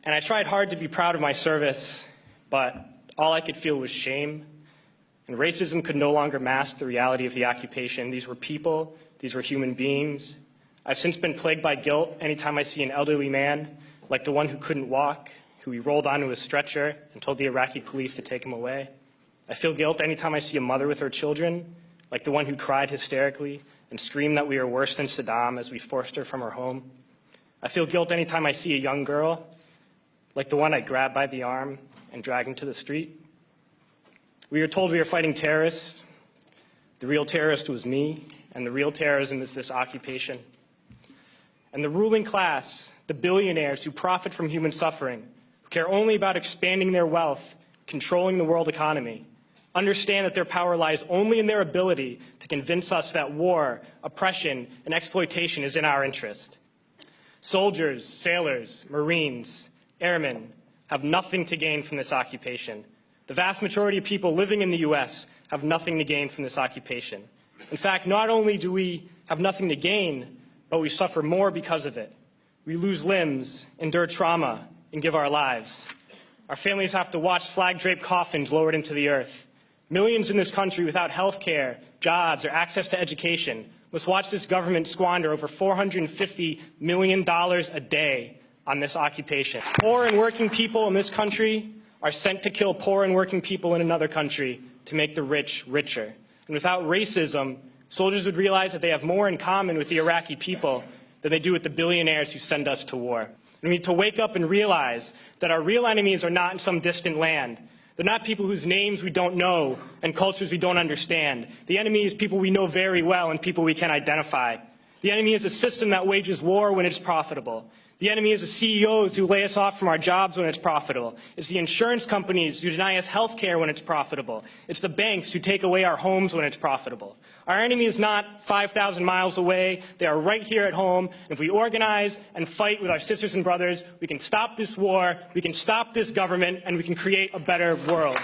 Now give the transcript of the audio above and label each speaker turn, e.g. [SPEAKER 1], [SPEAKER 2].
[SPEAKER 1] And I tried hard to be proud of my service, but all I could feel was shame. And racism could no longer mask the reality of the occupation. These were people, these were human beings. I've since been plagued by guilt anytime I see an elderly man, like the one who couldn't walk, who we rolled onto a stretcher and told the Iraqi police to take him away. I feel guilt anytime I see a mother with her children, like the one who cried hysterically and screamed that we are worse than Saddam as we forced her from her home. I feel guilt anytime I see a young girl, like the one I grabbed by the arm and dragged into the street. We were told we were fighting terrorists. The real terrorist was me, and the real terrorism is this occupation. And the ruling class, the billionaires who profit from human suffering, who care only about expanding their wealth, controlling the world economy, understand that their power lies only in their ability to convince us that war, oppression, and exploitation is in our interest. Soldiers, sailors, Marines, airmen have nothing to gain from this occupation. The vast majority of people living in the U.S. have nothing to gain from this occupation. In fact, not only do we have nothing to gain, but we suffer more because of it. We lose limbs, endure trauma, and give our lives. Our families have to watch flag-draped coffins lowered into the earth. Millions in this country without health care, jobs, or access to education must watch this government squander over $450 million a day on this occupation. Poor and working people in this country are sent to kill poor and working people in another country to make the rich richer. And without racism, soldiers would realize that they have more in common with the Iraqi people than they do with the billionaires who send us to war. We need to wake up and realize that our real enemies are not in some distant land. They're not people whose names we don't know and cultures we don't understand. The enemy is people we know very well and people we can identify. The enemy is a system that wages war when it's profitable. The enemy is the CEOs who lay us off from our jobs when it's profitable. It's the insurance companies who deny us health care when it's profitable. It's the banks who take away our homes when it's profitable. Our enemy is not 5,000 miles away. They are right here at home. And if we organize and fight with our sisters and brothers, we can stop this war, we can stop this government, and we can create a better world.